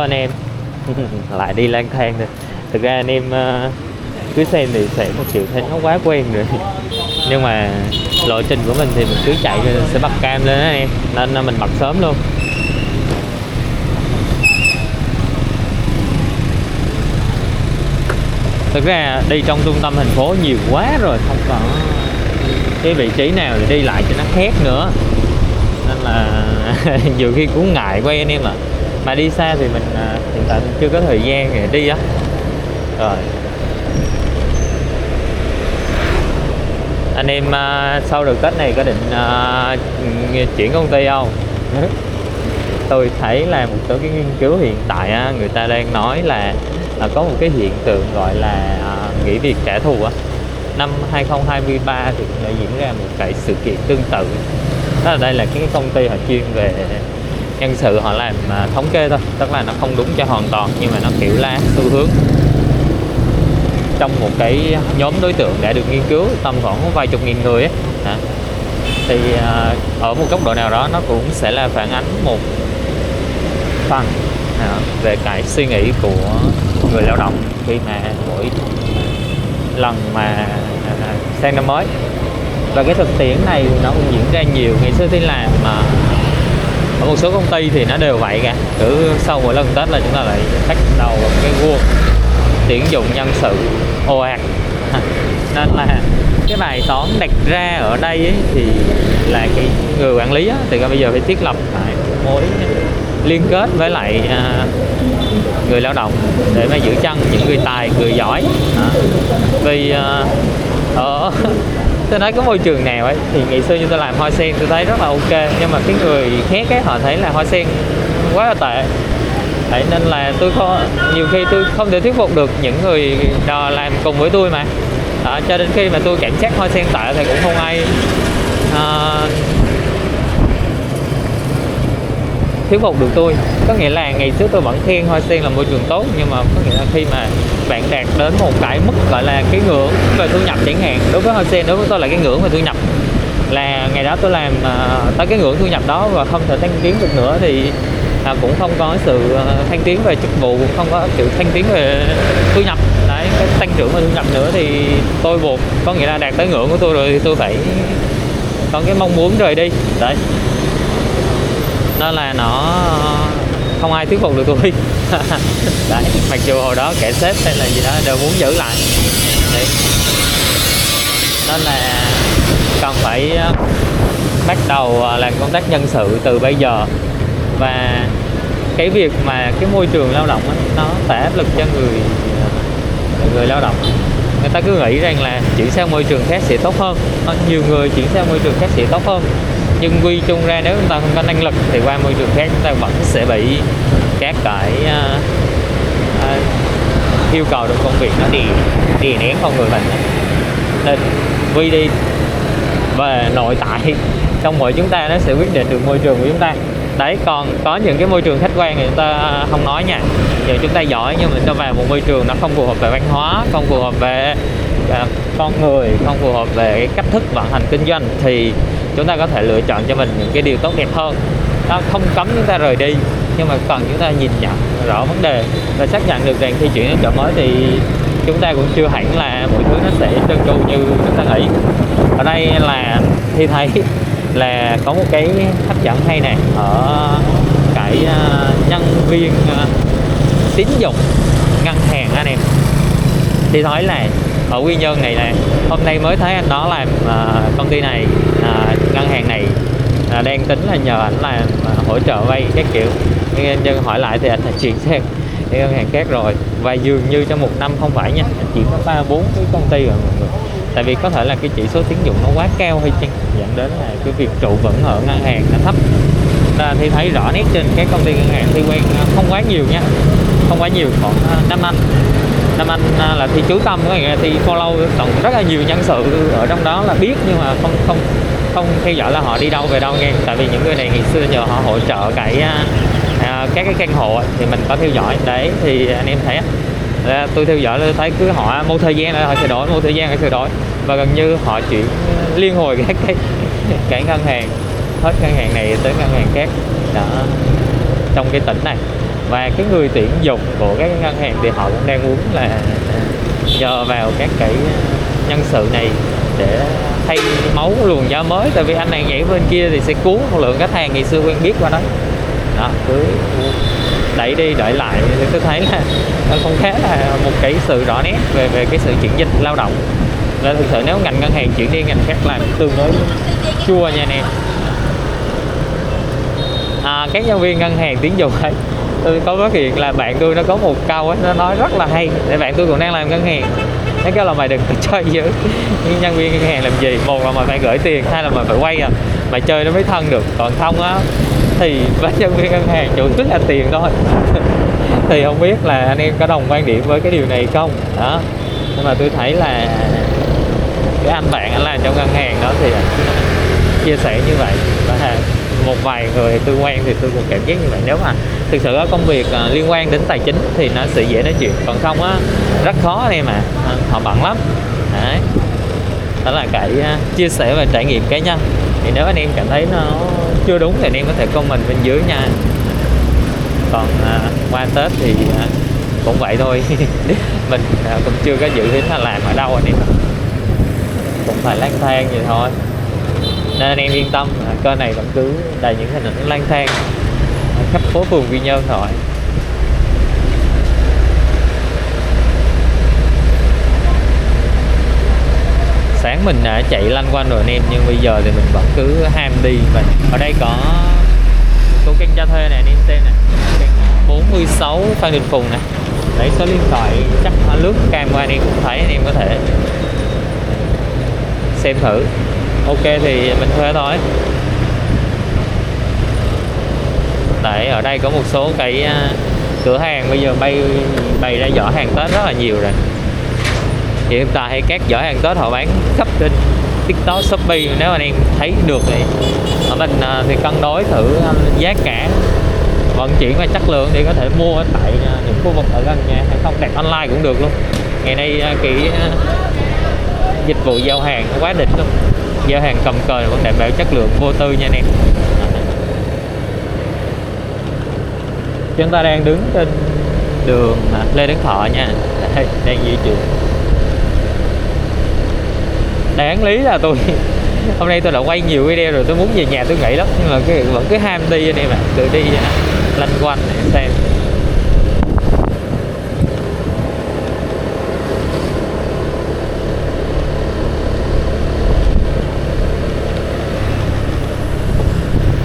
Anh em lại đi lang thang rồi. Thực ra anh em cứ xem thì sẽ một kiểu thấy nó quá quen rồi. Nhưng mà lộ trình của mình thì mình cứ chạy sẽ bật cam lên á em, nên mình bật sớm luôn. Thực ra đi trong trung tâm thành phố nhiều quá rồi, không có cái vị trí nào để đi lại cho nó khét nữa, nên là nhiều khi cũng ngại quay anh em ạ. Mà đi xa thì mình hiện tại mình chưa có thời gian để đi á. Rồi anh em sau đợt Tết này có định chuyển công ty không? Tôi thấy là một số cái nghiên cứu hiện tại người ta đang nói là có một cái hiện tượng gọi là nghỉ việc trả thù á. Năm 2023 thì đã diễn ra một cái sự kiện tương tự. Đó là đây là cái công ty họ chuyên về nhân sự, họ làm thống kê thôi, tức là nó không đúng cho hoàn toàn, nhưng mà nó kiểu là xu hướng trong một cái nhóm đối tượng đã được nghiên cứu tầm khoảng vài chục nghìn người ấy. Thì ở một góc độ nào đó nó cũng sẽ là phản ánh một phần về cái suy nghĩ của người lao động khi mà mỗi lần mà sang năm mới. Và cái thực tiễn này nó cũng diễn ra nhiều. Ngày xưa thì làm mà ở một số công ty thì nó đều vậy cả, cứ sau mỗi lần Tết là chúng ta lại bắt đầu cái guồng tuyển dụng nhân sự ồ ạt. Nên là cái bài toán đặt ra ở đây ấy, thì là cái người quản lý á, thì bây giờ phải thiết lập lại mối liên kết với lại người lao động để mà giữ chân những người tài, người giỏi. Vì ở tôi nói cái môi trường nào ấy thì ngày xưa như tôi làm Hoa Sen tôi thấy rất là ok, nhưng mà cái người khác ấy họ thấy là Hoa Sen quá là tệ. Đấy, nên là tôi nhiều khi tôi không thể thuyết phục được những người làm cùng với tôi mà. Cho đến khi mà tôi cảm giác Hoa Sen tệ thì cũng không ai thuyết phục được tôi. Có nghĩa là ngày trước tôi vẫn khen Hoa Sen là môi trường tốt, nhưng mà có nghĩa là khi mà bạn đạt đến một cái mức gọi là cái ngưỡng về thu nhập chẳng hạn, đối với Hoa Sen, đối với tôi là cái ngưỡng về thu nhập, là ngày đó tôi làm tới cái ngưỡng thu nhập đó và không thể thăng tiến được nữa thì cũng không có sự thăng tiến về chức vụ, không có sự thăng tiến về thu nhập. Đấy, cái tăng trưởng về thu nhập nữa thì tôi buộc, có nghĩa là đạt tới ngưỡng của tôi rồi thì tôi phải có cái mong muốn rời đi. Đấy, đó là nó không ai thuyết phục được tôi. Đấy, mặc dù hồi đó kẻ sếp hay là gì đó đều muốn giữ lại. Đấy, nên là cần phải bắt đầu làm công tác nhân sự từ bây giờ. Và cái việc mà cái môi trường lao động ấy, nó tạo áp lực cho người lao động. Người ta cứ nghĩ rằng là chuyển sang môi trường khác sẽ tốt hơn, nhiều người chuyển sang môi trường khác sẽ tốt hơn, nhưng quy chung ra nếu chúng ta không có năng lực thì qua môi trường khác chúng ta vẫn sẽ bị các cái yêu cầu trong công việc nó đè nén con người mình. Nên quy đi về nội tại trong mỗi chúng ta nó sẽ quyết định được môi trường của chúng ta. Đấy, còn có những cái môi trường khách quan thì chúng ta không nói nha, giờ chúng ta giỏi nhưng mà cho vào một môi trường nó không phù hợp về văn hóa, không phù hợp về con người, không phù hợp về cái cách thức vận hành kinh doanh, thì chúng ta có thể lựa chọn cho mình những cái điều tốt đẹp hơn. Nó không cấm chúng ta rời đi, nhưng mà cần chúng ta nhìn nhận rõ vấn đề và xác nhận được rằng khi chuyển đến chỗ mới thì chúng ta cũng chưa hẳn là mọi thứ nó sẽ trơn tru như chúng ta nghĩ. Ở đây là Thi thấy là có một cái hấp dẫn hay nè, ở cái nhân viên tín dụng ngân hàng anh em. Thì nói là ở Quy Nhơn này nè, hôm nay mới thấy anh đó làm công ty này, ngân hàng này đang tính là nhờ anh làm hỗ trợ vay các kiểu, nhưng hỏi lại thì anh là chuyển sang cái ngân hàng khác rồi. Và dường như trong một năm không phải nha, anh chỉ có 3-4 cái công ty rồi mọi người. Tại vì có thể là cái chỉ số tín dụng nó quá cao hay chăng, dẫn đến là cái việc trụ vững ở ngân hàng nó thấp. Thì thấy rõ nét trên các công ty ngân hàng Thi quen không quá nhiều nha, không quá nhiều, khoảng 5 anh là Thi chú tâm, Thi follow còn rất là nhiều nhân sự ở trong đó là biết, nhưng mà không theo dõi là họ đi đâu về đâu nghe. Tại vì những người này ngày xưa nhờ họ hỗ trợ các cái căn hộ thì mình có theo dõi. Đấy, thì anh em thấy tôi theo dõi, tôi thấy cứ họ một thời gian là họ sẽ đổi, một thời gian họ sẽ đổi, và gần như họ chuyển liên hồi cái ngân hàng, hết ngân hàng này tới ngân hàng khác đó, trong cái tỉnh này. Và cái người tuyển dụng của các ngân hàng thì họ cũng đang muốn là nhờ vào các cái nhân sự này để thay máu luồng gió mới, tại vì anh này nhảy bên kia thì sẽ cuốn một lượng khách hàng ngày xưa quen biết qua đó. Đó, cứ đẩy đi đẩy lại thì tôi thấy là nó không khá là một cái sự rõ nét về cái sự chuyển dịch lao động. Nên thực sự nếu ngành ngân hàng chuyển đi ngành khác làm tương đối chua nha anh em. Các nhân viên ngân hàng tín dụng ấy, tôi có phát hiện là bạn tôi nó có một câu ấy, nó nói rất là hay. Để bạn tôi cũng đang làm ngân hàng, nó kêu là mày đừng có chơi với những nhân viên ngân hàng làm gì, một là mày phải gửi tiền, hai là mày phải quay mày chơi nó mới thân được, còn không á thì với nhân viên ngân hàng chủ yếu là tiền thôi. Thì không biết là anh em có đồng quan điểm với cái điều này không đó, nhưng mà tôi thấy là cái anh bạn anh làm trong ngân hàng đó thì chia sẻ như vậy, và một vài người tôi quen thì tôi cũng cảm giác như vậy. Nếu mà thực sự có công việc liên quan đến tài chính thì nó sẽ dễ nói chuyện, còn không á rất khó anh em họ bận lắm. Đấy, đó là cái chia sẻ và trải nghiệm cá nhân. Thì nếu anh em cảm thấy nó chưa đúng thì anh em có thể comment bên dưới nha. Còn qua Tết thì cũng vậy thôi. Mình cũng chưa có dự tính là làm ở đâu anh em, cũng phải lang thang vậy thôi, nên anh em yên tâm, kênh này vẫn cứ đầy những hình ảnh lang thang khắp phố phường Quy Nhơn thôi. Sáng mình đã chạy lanh quanh rồi anh em, nhưng bây giờ thì mình vẫn cứ ham đi. Và ở đây có số căn cho thuê này anh em xem nè, 46 Phan Đình Phùng nè. Đấy, số điện thoại chắc lướt cam qua anh em cũng thấy, anh em có thể xem thử. Ok thì mình thuê thôi. Đấy, ở đây có một số cái cửa hàng bây giờ bày ra giỏ hàng Tết rất là nhiều rồi. Hiện tại các giỏ hàng Tết họ bán khắp trên TikTok, Shopee. Nếu anh em thấy được thì ở mình thì cân đối thử giá cả, vận chuyển và chất lượng thì có thể mua tại những khu vực ở gần nhà, hay không đặt online cũng được luôn. Ngày nay cái dịch vụ giao hàng quá đỉnh luôn, giao hàng cầm cờ vẫn đảm bảo chất lượng vô tư nha anh em. Chúng ta đang đứng trên đường Lê Đức Thọ nha. Đây, đang di chuyển. Đáng lý là tôi hôm nay tôi đã quay nhiều video rồi, tôi muốn về nhà tôi nghỉ lắm, nhưng mà vẫn cứ ham đi anh em ạ. Tự đi lanh quanh để xem.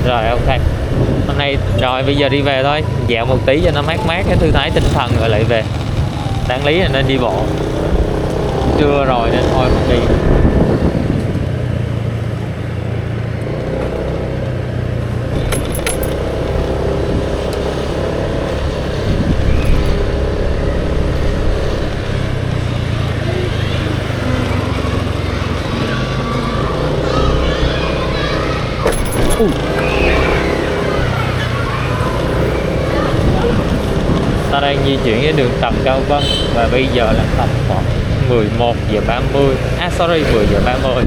Rồi ok, hôm nay rồi bây giờ đi về thôi, dạo một tí cho nó mát mát cái thư thái tinh thần rồi lại về. Đáng lý là nên đi bộ, trưa rồi nên thôi mình đi. Ta đang di chuyển với đường Trần Cao Vân và bây giờ là tầm khoảng 11 giờ 30, 10 giờ 30,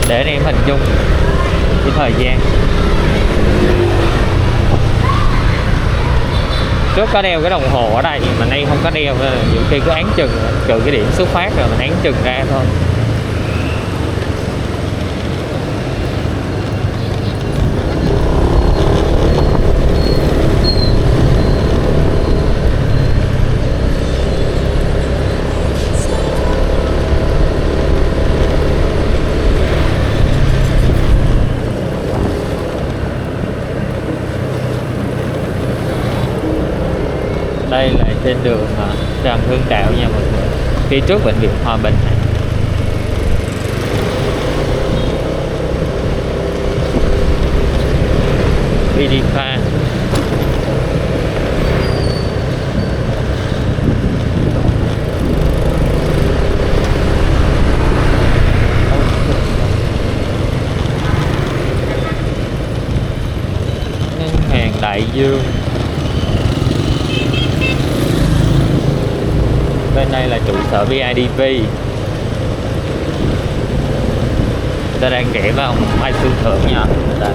để anh em hình dung cái thời gian. Trước có đeo cái đồng hồ ở đây mà nay không có đeo, nhiều khi cứ án chừng trừ cái điểm xuất phát rồi mình án chừng ra thôi. Đây là trên đường Trần Hưng Đạo nha mọi người, phía trước bệnh viện Hòa Bình này. Vidifa. Ngân hàng Đại Dương. Bên đây là trụ sở BIDV. Ta đang kể với ông Mai Xuân Thượng nha. Đây.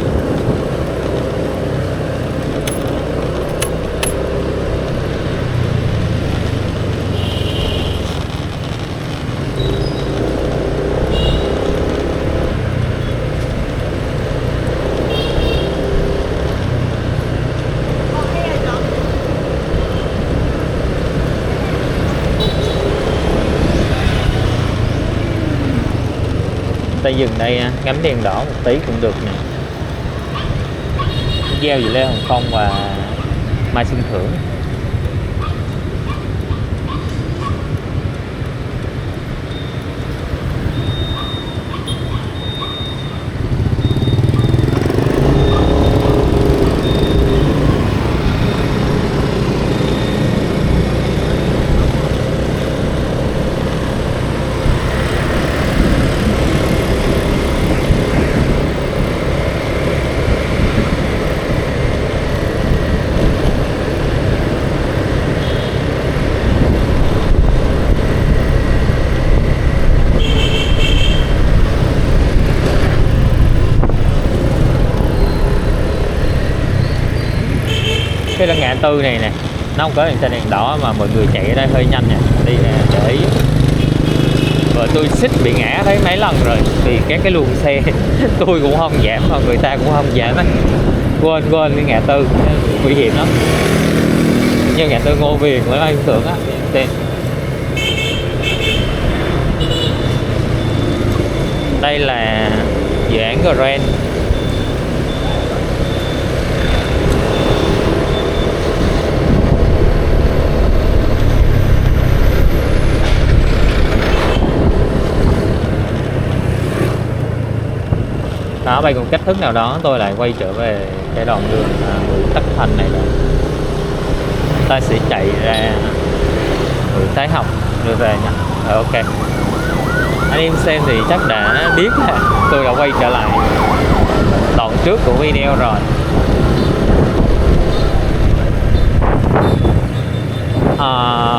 ta dừng đây nha, ngắm đèn đỏ một tí cũng được nè. Gieo gì Lê Hồng Phong và Mai Xuân Thưởng. Cái là ngã tư này nè, nó không có đèn xanh đèn đỏ mà mọi người chạy ở đây hơi nhanh nè, đi nè, để ý. Và tôi xích bị ngã thấy mấy lần rồi vì các cái luồng xe tôi cũng không giảm mà người ta cũng không giảm á. Quên cái ngã tư nguy hiểm lắm, như ngã tư Ngô Quyền với Mai Xuân Thưởng á. Đây là dự án Grand. Đó, bằng một cách thức nào đó tôi lại quay trở về cái đoạn đường Nguyễn Tất Thành này rồi. Ta sẽ chạy ra Nguyễn Thái Học đưa về nha. Rồi, ok. Anh em xem thì chắc đã biết là tôi đã quay trở lại đoạn trước của video rồi.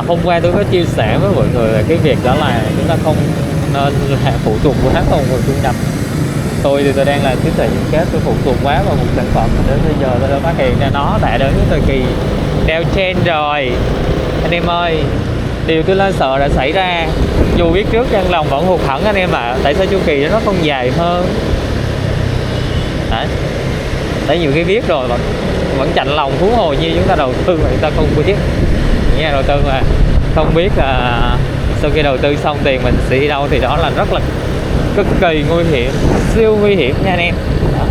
Hôm qua tôi có chia sẻ với mọi người về cái việc đó là chúng ta không nên là phụ thuộc quá vào nguồn thu nhập. Tôi thì tôi đang là trí tuệ nhân kết, tôi phụ thuộc quá vào một sản phẩm đến bây giờ tôi đã phát hiện ra nó đã đến cái thời kỳ downtrend rồi anh em ơi. Điều tôi lo sợ đã xảy ra, dù biết trước trong lòng vẫn hụt hẫng anh em ạ. Tại sao chu kỳ nó không dài hơn đấy, tại nhiều khi biết rồi vẫn chạnh lòng, thú hồi như chúng ta đầu tư mà chúng ta không biết. Những nhà đầu tư mà không biết là sau khi đầu tư xong tiền mình sẽ đi đâu thì đó là rất là cực kỳ nguy hiểm, siêu nguy hiểm nha anh em. Đó.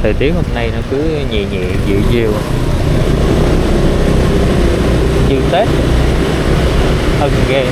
Thời tiết hôm nay nó cứ nhẹ nhẹ dịu dịu như Tết, ưng ghê.